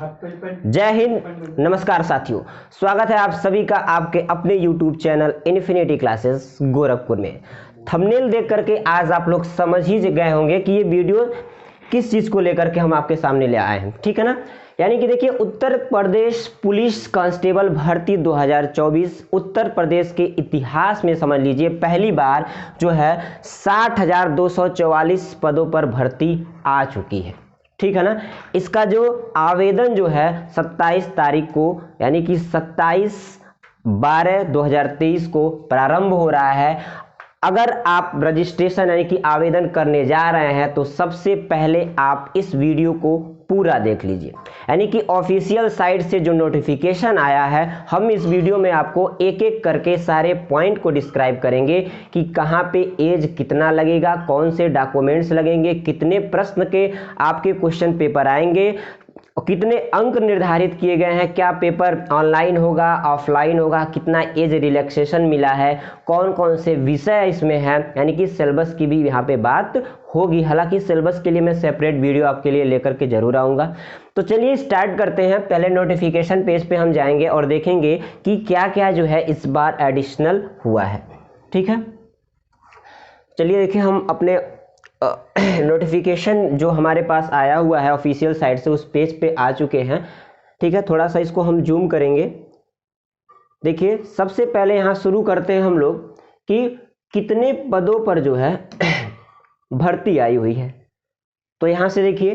जय हिंद, नमस्कार साथियों, स्वागत है आप सभी का आपके अपने YouTube channel infinity classes Gorakhpur में। थंबनेल देख करके आज आप लोग समझ ही गए होंगे कि ये वीडियो किस चीज़ को लेकर के हम आपके सामने ले आए हैं, ठीक है ना। यानी कि देखिए, उत्तर प्रदेश पुलिस कांस्टेबल भर्ती 2024 उत्तर प्रदेश के इतिहास में समझ लीजिए पहली बार जो है 60,244 पदों पर भर्ती आ चुकी है, ठीक है ना। इसका जो आवेदन जो है 27 तारीख को यानी कि 27/12/2023 को प्रारंभ हो रहा है। अगर आप रजिस्ट्रेशन यानी कि आवेदन करने जा रहे हैं तो सबसे पहले आप इस वीडियो को पूरा देख लीजिए। यानी कि ऑफिशियल साइट से जो नोटिफिकेशन आया है, हम इस वीडियो में आपको एक एक करके सारे पॉइंट को डिस्क्राइब करेंगे कि कहाँ पे एज कितना लगेगा, कौन से डॉक्यूमेंट्स लगेंगे, कितने प्रश्न के आपके क्वेश्चन पेपर आएंगे, कितने अंक निर्धारित किए गए हैं, क्या पेपर ऑनलाइन होगा ऑफलाइन होगा, कितना एज रिलैक्सेशन मिला है, कौन कौन से विषय इसमें हैं, यानी कि सिलेबस की भी यहाँ पे बात होगी। हालांकि सिलेबस के लिए मैं सेपरेट वीडियो आपके लिए लेकर के जरूर आऊँगा। तो चलिए स्टार्ट करते हैं। पहले नोटिफिकेशन पेज पे हम जाएंगे और देखेंगे कि क्या क्या जो है इस बार एडिशनल हुआ है, ठीक है। चलिए देखिए, हम अपने नोटिफिकेशन जो हमारे पास आया हुआ है ऑफिशियल साइट से उस पेज पे आ चुके हैं, ठीक है। थोड़ा सा इसको हम जूम करेंगे। देखिए, सबसे पहले यहाँ शुरू करते हैं हम लोग कि कितने पदों पर जो है भर्ती आई हुई है। तो यहाँ से देखिए,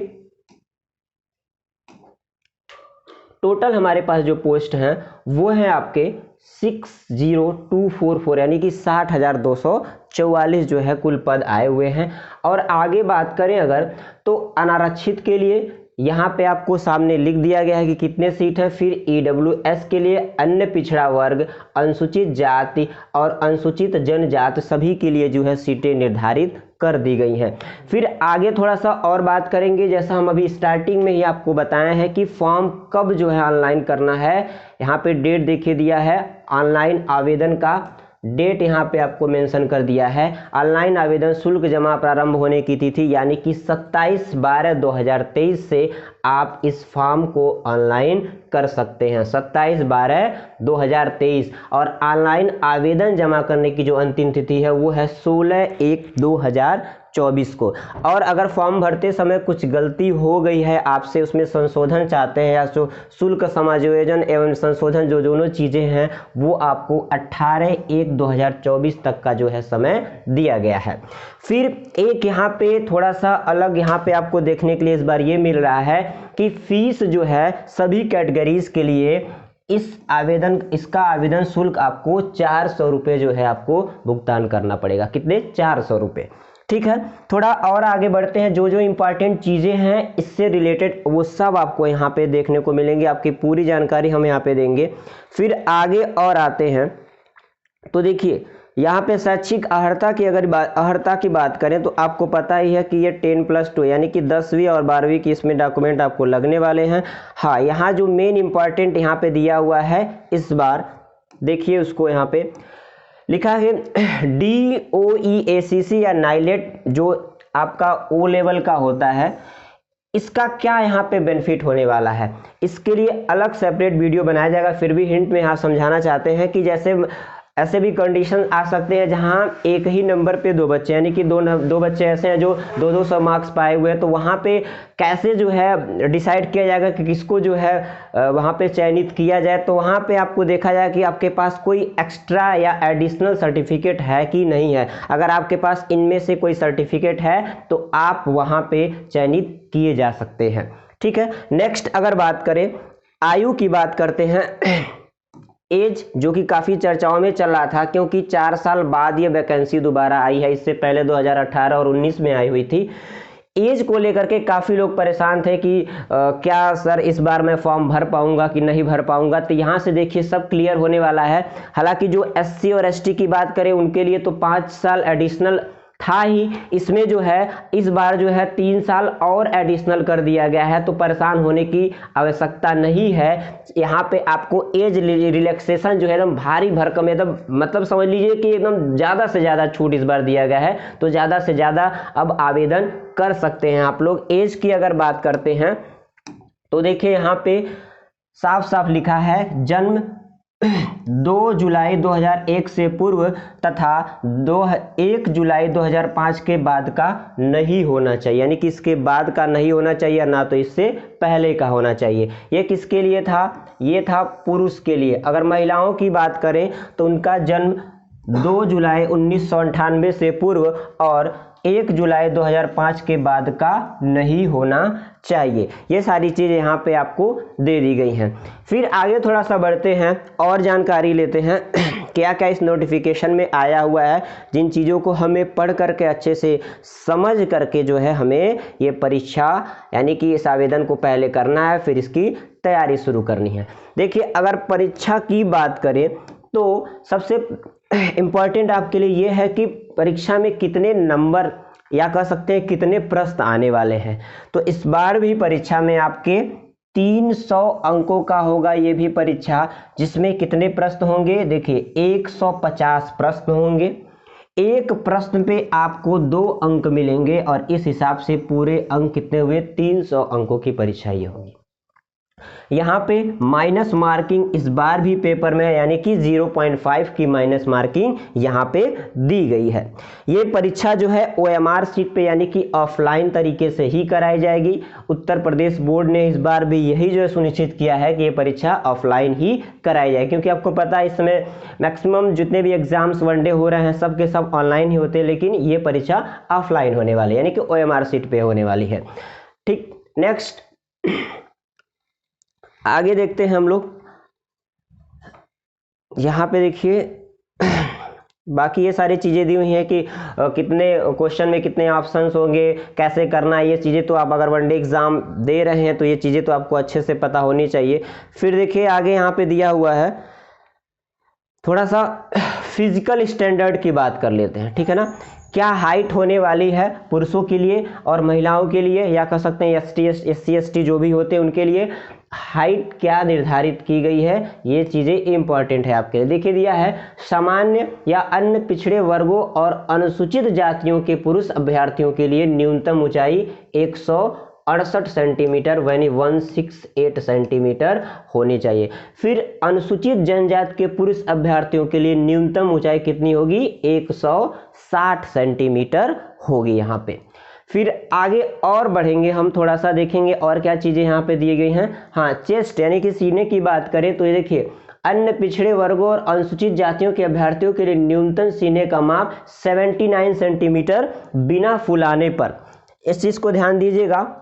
टोटल हमारे पास जो पोस्ट हैं वो है आपके 60,244 यानी कि 60,244 जो है कुल पद आए हुए हैं। और आगे बात करें अगर, तो अनारक्षित के लिए यहाँ पे आपको सामने लिख दिया गया है कि कितने सीट हैं। फिर EWS के लिए, अन्य पिछड़ा वर्ग, अनुसूचित जाति और अनुसूचित जनजाति सभी के लिए जो है सीटें निर्धारित कर दी गई हैं। फिर आगे थोड़ा सा और बात करेंगे, जैसा हम अभी स्टार्टिंग में ही आपको बताए हैं कि फॉर्म कब जो है ऑनलाइन करना है। यहाँ पे डेट देखिए दिया है, ऑनलाइन आवेदन का डेट यहाँ पे आपको मेंशन कर दिया है। ऑनलाइन आवेदन शुल्क जमा प्रारंभ होने की तिथि यानी कि 27/12/2023 से आप इस फॉर्म को ऑनलाइन कर सकते हैं, 27/12/2023। और ऑनलाइन आवेदन जमा करने की जो अंतिम तिथि है वो है 16/1/2024 को। और अगर फॉर्म भरते समय कुछ गलती हो गई है आपसे, उसमें संशोधन चाहते हैं या जो शुल्क समायोजन एवं संशोधन जो दोनों चीज़ें हैं, वो आपको 18/1/2024 तक का जो है समय दिया गया है। फिर एक यहाँ पे थोड़ा सा अलग यहाँ पे आपको देखने के लिए इस बार ये मिल रहा है कि फीस जो है सभी कैटेगरीज के लिए इसका आवेदन शुल्क आपको 400 रुपये जो है आपको भुगतान करना पड़ेगा। कितने? 400 रुपये, ठीक है। थोड़ा और आगे बढ़ते हैं। जो जो इम्पॉर्टेंट चीज़ें हैं इससे रिलेटेड वो सब आपको यहाँ पे देखने को मिलेंगे, आपकी पूरी जानकारी हम यहाँ पे देंगे। फिर आगे और आते हैं तो देखिए, यहाँ पे शैक्षिक अर्हता की अर्हता की बात करें तो आपको पता ही है कि ये 10+2 यानी कि 10वीं और 12वीं की इसमें डॉक्यूमेंट आपको लगने वाले हैं। हाँ, यहाँ जो मेन इंपॉर्टेंट यहाँ पे दिया हुआ है इस बार देखिए, उसको यहाँ पे लिखा है DOE-ACC या नाइलेट जो आपका O लेवल का होता है, इसका क्या यहाँ पे बेनिफिट होने वाला है, इसके लिए अलग सेपरेट वीडियो बनाया जाएगा। फिर भी हिंट में यहाँ समझाना चाहते हैं कि जैसे ऐसे भी कंडीशन आ सकते हैं जहां एक ही नंबर पे दो बच्चे यानी कि दो बच्चे ऐसे हैं जो 200 मार्क्स पाए हुए हैं, तो वहां पे कैसे जो है डिसाइड किया जाएगा कि किसको जो है वहां पे चयनित किया जाए। तो वहां पे आपको देखा जाए कि आपके पास कोई एक्स्ट्रा या एडिशनल सर्टिफिकेट है कि नहीं है। अगर आपके पास इनमें से कोई सर्टिफिकेट है तो आप वहां पे चयनित किए जा सकते हैं, ठीक है। नेक्स्ट अगर बात करें, आयु की बात करते हैं। एज जो कि काफ़ी चर्चाओं में चल रहा था क्योंकि 4 साल बाद ये वैकेंसी दोबारा आई है, इससे पहले 2018 और 19 में आई हुई थी। एज को लेकर के काफ़ी लोग परेशान थे कि क्या सर इस बार मैं फॉर्म भर पाऊंगा कि नहीं भर पाऊंगा। तो यहाँ से देखिए सब क्लियर होने वाला है। हालांकि जो SC और ST की बात करें उनके लिए तो 5 साल एडिशनल था ही, इसमें जो है इस बार जो है 3 साल और एडिशनल कर दिया गया है, तो परेशान होने की आवश्यकता नहीं है। यहाँ पे आपको एज रिलैक्सेशन जो है एकदम भारी भरकम एकदम मतलब समझ लीजिए कि एकदम ज़्यादा से ज़्यादा छूट इस बार दिया गया है, तो ज़्यादा से ज़्यादा अब आवेदन कर सकते हैं आप लोग। एज की अगर बात करते हैं तो देखिए यहाँ पे साफ साफ लिखा है जन्म 2 जुलाई 2001 से पूर्व तथा 1 जुलाई 2005 के बाद का नहीं होना चाहिए, यानी कि इसके बाद का नहीं होना चाहिए, ना तो इससे पहले का होना चाहिए। ये किसके लिए था? ये था पुरुष के लिए। अगर महिलाओं की बात करें तो उनका जन्म 2 जुलाई 1998 से पूर्व और 1 जुलाई 2005 के बाद का नहीं होना चाहिए। ये सारी चीज़ें यहाँ पे आपको दे दी गई हैं। फिर आगे थोड़ा सा बढ़ते हैं और जानकारी लेते हैं क्या क्या इस नोटिफिकेशन में आया हुआ है, जिन चीज़ों को हमें पढ़ करके अच्छे से समझ करके जो है हमें ये परीक्षा यानी कि इस आवेदन को पहले करना है, फिर इसकी तैयारी शुरू करनी है। देखिए अगर परीक्षा की बात करें तो सबसे इम्पॉर्टेंट आपके लिए ये है कि परीक्षा में कितने नंबर या कह सकते हैं कितने प्रश्न आने वाले हैं। तो इस बार भी परीक्षा में आपके 300 अंकों का होगा ये भी परीक्षा, जिसमें कितने प्रश्न होंगे? देखिए 150 प्रश्न होंगे। एक प्रश्न पे आपको 2 अंक मिलेंगे और इस हिसाब से पूरे अंक कितने हुए? 300 अंकों की परीक्षा ये होगी। यहाँ पे माइनस मार्किंग इस बार भी पेपर में यानी कि 0.5 की माइनस मार्किंग यहाँ पे दी गई है। ये परीक्षा जो है OMR सीट पे यानी कि ऑफलाइन तरीके से ही कराई जाएगी। उत्तर प्रदेश बोर्ड ने इस बार भी यही जो है सुनिश्चित किया है कि ये परीक्षा ऑफलाइन ही कराई जाए, क्योंकि आपको पता है इस समय मैक्सिमम जितने भी एग्जाम्स वनडे हो रहे हैं सब के सब ऑनलाइन ही होते हैं, लेकिन ये परीक्षा ऑफलाइन होने वाली है यानी कि OMR सीट पे होने वाली है। ठीक, नेक्स्ट आगे देखते हैं हम लोग। यहाँ पे देखिए बाकी ये सारी चीज़ें दी हुई हैं कि कितने क्वेश्चन में कितने ऑप्शंस होंगे, कैसे करना है, ये चीज़ें तो आप अगर वनडे एग्ज़ाम दे रहे हैं तो ये चीज़ें तो आपको अच्छे से पता होनी चाहिए। फिर देखिए आगे यहाँ पे दिया हुआ है, थोड़ा सा फिजिकल स्टैंडर्ड की बात कर लेते हैं, ठीक है ना। क्या हाइट होने वाली है पुरुषों के लिए और महिलाओं के लिए, या कह सकते हैं SC ST जो भी होते हैं उनके लिए हाइट क्या निर्धारित की गई है, ये चीज़ें इंपॉर्टेंट है आपके लिए। देखिए दिया है सामान्य या अन्य पिछड़े वर्गों और अनुसूचित जातियों के पुरुष अभ्यर्थियों के लिए न्यूनतम ऊंचाई 168 सेंटीमीटर यानी 168 सेंटीमीटर होनी चाहिए। फिर अनुसूचित जनजाति के पुरुष अभ्यर्थियों के लिए न्यूनतम ऊंचाई कितनी होगी? 160 सेंटीमीटर होगी यहाँ पे। फिर आगे और बढ़ेंगे हम, थोड़ा सा देखेंगे और क्या चीज़ें यहाँ पे दी गई हैं। हाँ, चेस्ट यानी कि सीने की बात करें तो ये देखिए अन्य पिछड़े वर्गों और अनुसूचित जातियों के अभ्यर्थियों के लिए न्यूनतम सीने का माप 79 सेंटीमीटर बिना फुलाने पर। इस चीज़ को ध्यान दीजिएगा,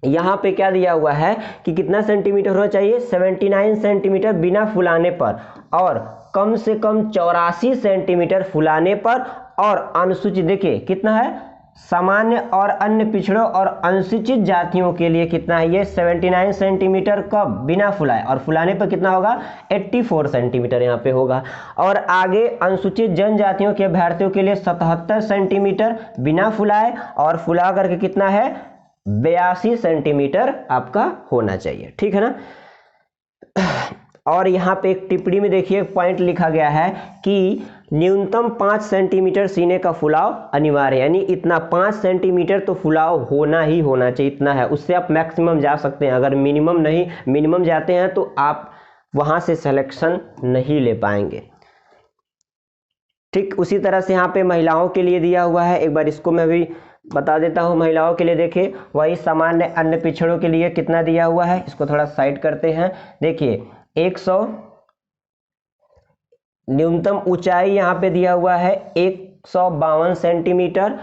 यहाँ पे क्या दिया हुआ है कि कितना सेंटीमीटर होना चाहिए? 79 सेंटीमीटर बिना फुलाने पर, और कम से कम 84 सेंटीमीटर फुलाने पर। और अनुसूचित देखिए कितना है, सामान्य और अन्य पिछड़ों और अनुसूचित जातियों के लिए कितना है? ये 79 सेंटीमीटर कब? बिना फुलाए, और फुलाने पर कितना होगा? 84 सेंटीमीटर यहाँ पे होगा। और आगे अनुसूचित जनजातियों के अभ्यर्थियों के लिए 77 सेंटीमीटर बिना फुलाए, और फुला करके कितना है? 82 सेंटीमीटर आपका होना चाहिए, ठीक है ना। और यहाँ पे एक टिप्पणी में देखिए पॉइंट लिखा गया है कि न्यूनतम 5 सेंटीमीटर सीने का फुलाव अनिवार्य है, यानी इतना 5 सेंटीमीटर तो फुलाव होना ही होना चाहिए, इतना है। उससे आप मैक्सिमम जा सकते हैं, अगर मिनिमम जाते हैं तो आप वहाँ से सिलेक्शन नहीं ले पाएंगे। ठीक उसी तरह से यहाँ पे महिलाओं के लिए दिया हुआ है, एक बार इसको मैं भी बता देता हूँ। महिलाओं के लिए देखिए वही सामान्य अन्य पिछड़ों के लिए कितना दिया हुआ है, इसको थोड़ा साइड करते हैं। देखिए 100 न्यूनतम ऊंचाई यहाँ पे दिया हुआ है 152 सेंटीमीटर,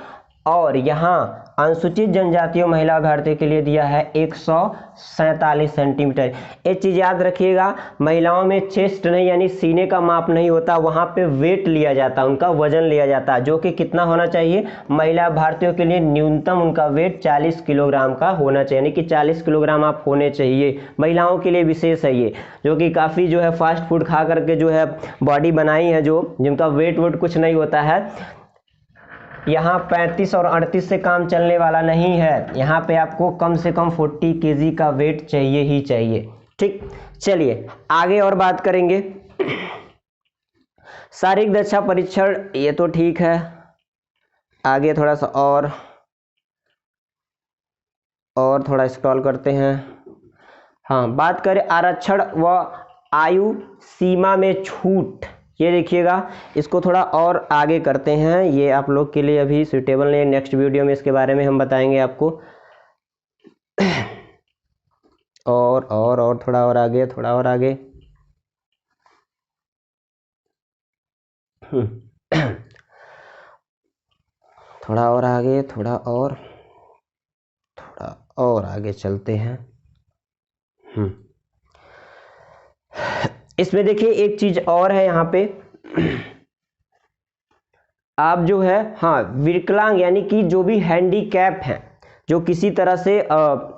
और यहाँ अनुसूचित जनजातियों महिला अभ्यर्थियों के लिए दिया है 147 सेंटीमीटर। एक चीज़ याद रखिएगा, महिलाओं में चेस्ट नहीं यानी सीने का माप नहीं होता, वहाँ पे वेट लिया जाता, उनका वजन लिया जाता, जो कि कितना होना चाहिए? महिला अभ्यर्थियों के लिए न्यूनतम उनका वेट 40 किलोग्राम का होना चाहिए, यानी कि 40 किलोग्राम आप होने चाहिए। महिलाओं के लिए विशेष है ये, जो कि काफ़ी जो है फास्ट फूड खा करके जो है बॉडी बनाई है, जो जिनका वेट कुछ नहीं होता है। यहाँ 35 और 38 से काम चलने वाला नहीं है, यहाँ पे आपको कम से कम 40 केजी का वेट चाहिए ही चाहिए। ठीक, चलिए आगे और बात करेंगे। शारीरिक दक्षता परीक्षण ये तो ठीक है, आगे थोड़ा सा और थोड़ा स्क्रॉल करते हैं। हाँ, बात करें आरक्षण व आयु सीमा में छूट, ये देखिएगा, इसको थोड़ा और आगे करते हैं, ये आप लोग के लिए अभी सुटेबल नहीं है, नेक्स्ट वीडियो में इसके बारे में हम बताएंगे आपको। और थोड़ा और आगे, थोड़ा और आगे। थोड़ा और आगे, थोड़ा और आगे चलते हैं। इसमें देखिए एक चीज और है यहाँ पे, आप जो है, हाँ, विकलांग यानी कि जो भी हैंडीकैप हैं, जो किसी तरह से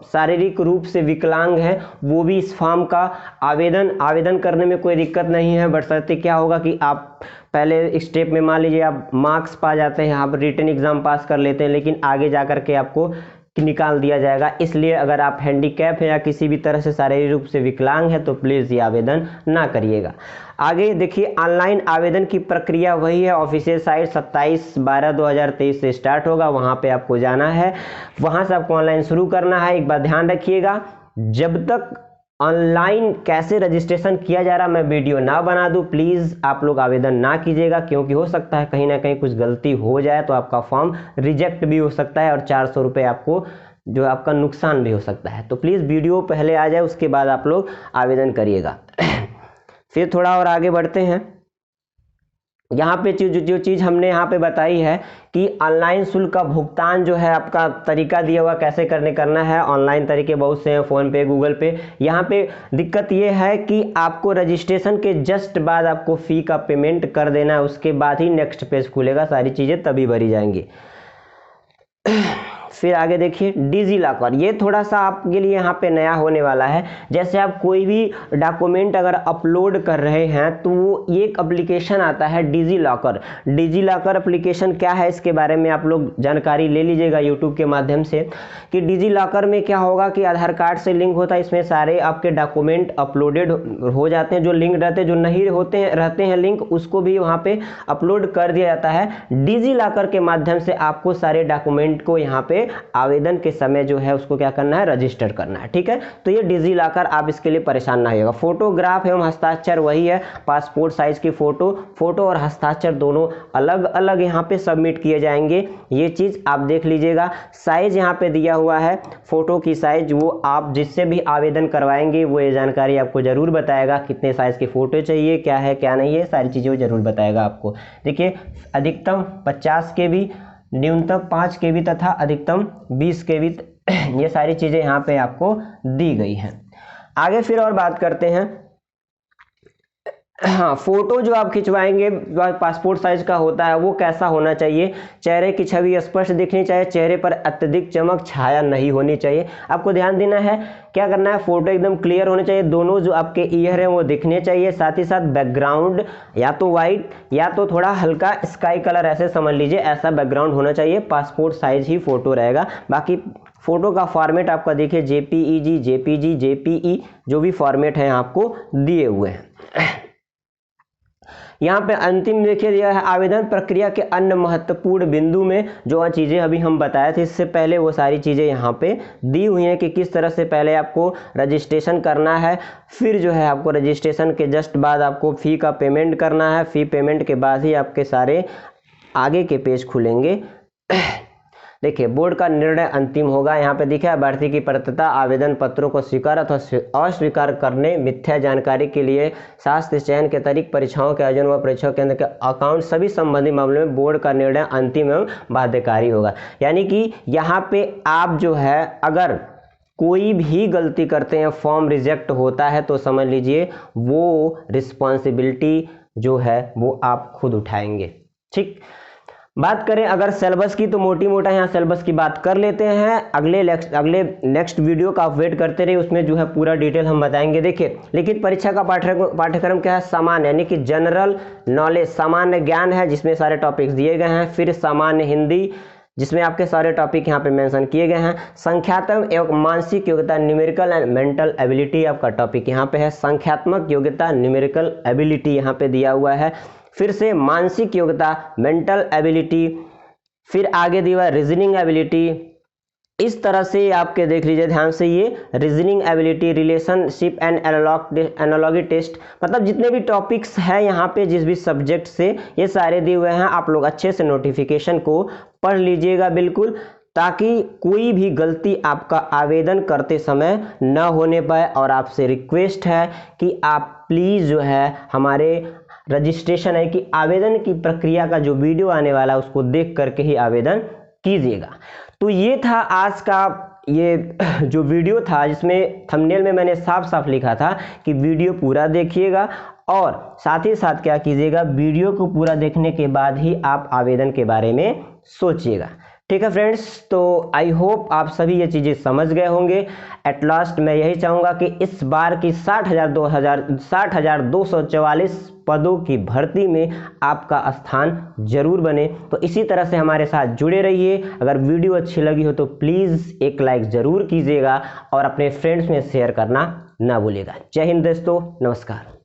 शारीरिक रूप से विकलांग है, वो भी इस फॉर्म का आवेदन करने में कोई दिक्कत नहीं है। बशर्ते क्या होगा कि आप पहले स्टेप में मान लीजिए आप मार्क्स पा जाते हैं, आप रिटन एग्जाम पास कर लेते हैं, लेकिन आगे जा कर के आपको निकाल दिया जाएगा। इसलिए अगर आप हैंडीकैप है या किसी भी तरह से शारीरिक रूप से विकलांग है तो प्लीज़ ये आवेदन ना करिएगा। आगे देखिए, ऑनलाइन आवेदन की प्रक्रिया वही है, ऑफिशियल साइट 27/12/2023 से स्टार्ट होगा, वहाँ पे आपको जाना है, वहाँ से आपको ऑनलाइन शुरू करना है। एक बात ध्यान रखिएगा, जब तक ऑनलाइन कैसे रजिस्ट्रेशन किया जा रहा मैं वीडियो ना बना दूं, प्लीज़ आप लोग आवेदन ना कीजिएगा, क्योंकि हो सकता है कहीं ना कहीं कुछ गलती हो जाए तो आपका फॉर्म रिजेक्ट भी हो सकता है और 400 रुपये आपको जो आपका नुकसान भी हो सकता है। तो प्लीज़ वीडियो पहले आ जाए, उसके बाद आप लोग आवेदन करिएगा। फिर थोड़ा और आगे बढ़ते हैं। यहाँ पे जो चीज़ हमने यहाँ पे बताई है कि ऑनलाइन शुल्क का भुगतान जो है, आपका तरीका दिया हुआ कैसे करना है। ऑनलाइन तरीके बहुत से हैं, फ़ोन पे, गूगल पे। यहाँ पे दिक्कत ये है कि आपको रजिस्ट्रेशन के जस्ट बाद आपको फ़ी का पेमेंट कर देना है, उसके बाद ही नेक्स्ट पेज खुलेगा, सारी चीज़ें तभी भरी जाएंगी। फिर आगे देखिए, डिजी लॉकर, ये थोड़ा सा आपके लिए यहाँ पे नया होने वाला है। जैसे आप कोई भी डॉक्यूमेंट अगर अपलोड कर रहे हैं तो ये एक एप्लीकेशन आता है digi locker. Digi locker application क्या है, इसके बारे में आप लोग जानकारी ले लीजिएगा यूट्यूब के माध्यम से, कि डिजी लॉकर में क्या होगा कि आधार कार्ड से लिंक होता है, इसमें सारे आपके डॉक्यूमेंट अपलोडेड हो जाते हैं, जो लिंक रहते हैं, जो नहीं रहते हैं लिंक, उसको भी वहाँ पे अपलोड कर दिया जाता है। डिजी लॉकर के माध्यम से आपको सारे डॉक्यूमेंट को यहाँ पे आवेदन के समय जो है उसको क्या करना है, रजिस्टर करना है। ठीक है, तो ये डिजी लॉकर, आप इसके लिए परेशान ना होइएगा। फोटोग्राफ एवं हस्ताक्षर वही है, पासपोर्ट साइज की फोटो और हस्ताक्षर दोनों अलग अलग यहाँ पे सबमिट किए जाएंगे। ये चीज आप देख लीजिएगा। साइज यहाँ पे दिया हुआ है, फोटो की साइज, वो आप जिससे भी आवेदन करवाएंगे वो ये जानकारी आपको जरूर बताएगा, कितने साइज की फोटो चाहिए, क्या है क्या नहीं है, सारी चीजें वो जरूर बताएगा आपको। देखिए, अधिकतम 50 KB, न्यूनतम 5 KB तथा अधिकतम 20 KB, ये सारी चीजें यहाँ पे आपको दी गई हैं। आगे फिर और बात करते हैं। हाँ, फोटो जो आप खिंचवाएंगे पासपोर्ट साइज का होता है, वो कैसा होना चाहिए, चेहरे की छवि स्पष्ट दिखनी चाहिए, चेहरे पर अत्यधिक चमक छाया नहीं होनी चाहिए। आपको ध्यान देना है, क्या करना है, फोटो एकदम क्लियर होने चाहिए, दोनों जो आपके ईयर हैं वो दिखने चाहिए, साथ ही साथ बैकग्राउंड या तो वाइट या तो थोड़ा हल्का स्काई कलर, ऐसे समझ लीजिए, ऐसा बैकग्राउंड होना चाहिए। पासपोर्ट साइज ही फोटो रहेगा। बाकी फोटो का फॉर्मेट आपका देखिए, JPEG, JPG, JPE, जो भी फॉर्मेट है आपको दिए हुए हैं। यहाँ पे अंतिम देखिए यह है, आवेदन प्रक्रिया के अन्य महत्वपूर्ण बिंदु में जो चीज़ें अभी हम बताए थे इससे पहले, वो सारी चीज़ें यहाँ पे दी हुई हैं कि किस तरह से पहले आपको रजिस्ट्रेशन करना है, फिर जो है आपको रजिस्ट्रेशन के जस्ट बाद आपको फ़ी का पेमेंट करना है, फ़ी पेमेंट के बाद ही आपके सारे आगे के पेज खुलेंगे। देखिए, बोर्ड का निर्णय अंतिम होगा। यहाँ पे दिखा है, भर्ती की पात्रता, आवेदन पत्रों को स्वीकार अथवा अस्वीकार करने, मिथ्या जानकारी के लिए, शास्त्र चयन के तारीख, परीक्षाओं के आयोजन व परीक्षा केंद्र के अकाउंट, सभी संबंधित मामलों में बोर्ड का निर्णय अंतिम एवं बाध्यकारी होगा। यानी कि यहाँ पे आप जो है अगर कोई भी गलती करते हैं, फॉर्म रिजेक्ट होता है, तो समझ लीजिए वो रिस्पॉन्सिबिलिटी जो है वो आप खुद उठाएंगे। ठीक, बात करें अगर सिलेबस की, तो मोटी मोटा यहाँ सिलेबस की बात कर लेते हैं। अगले नेक्स्ट वीडियो का आप वेट करते रहिए, उसमें जो है पूरा डिटेल हम बताएंगे। देखिए, लिखित परीक्षा का पाठ्यक्रम क्या है, सामान्य यानी कि जनरल नॉलेज, सामान्य ज्ञान है, जिसमें सारे टॉपिक्स दिए गए हैं। फिर सामान्य हिंदी, जिसमें आपके सारे टॉपिक यहाँ पे मेंशन किए गए हैं। संख्यात्मक एवं मानसिक योग्यता, न्यूमेरिकल एंड मेंटल एबिलिटी आपका टॉपिक यहाँ पे है। संख्यात्मक योग्यता, न्यूमेरिकल एबिलिटी यहाँ पे दिया हुआ है। फिर से मानसिक योग्यता, मेंटल एबिलिटी, फिर आगे दिया हुआ रीजनिंग एबिलिटी, इस तरह से आपके देख लीजिए ध्यान से, ये reasoning ability, relationship and analogy test, मतलब जितने भी टॉपिक्स हैं यहाँ पे जिस भी सब्जेक्ट से, ये सारे दिए हुए हैं। आप लोग अच्छे से नोटिफिकेशन को पढ़ लीजिएगा बिल्कुल, ताकि कोई भी गलती आपका आवेदन करते समय न होने पाए। और आपसे रिक्वेस्ट है कि आप प्लीज़ जो है हमारे रजिस्ट्रेशन है कि आवेदन की प्रक्रिया का जो वीडियो आने वाला है उसको देख करके ही आवेदन कीजिएगा। तो ये था आज का ये जो वीडियो था, जिसमें थंबनेल में मैंने साफ साफ लिखा था कि वीडियो पूरा देखिएगा और साथ ही साथ क्या कीजिएगा, वीडियो को पूरा देखने के बाद ही आप आवेदन के बारे में सोचिएगा। ठीक है फ्रेंड्स, तो आई होप आप सभी ये चीज़ें समझ गए होंगे। एट लास्ट मैं यही चाहूँगा कि इस बार की 60,244 पदों की भर्ती में आपका स्थान जरूर बने। तो इसी तरह से हमारे साथ जुड़े रहिए। अगर वीडियो अच्छी लगी हो तो प्लीज़ एक लाइक ज़रूर कीजिएगा और अपने फ्रेंड्स में शेयर करना ना भूलिएगा। जय हिंद दोस्तों, नमस्कार।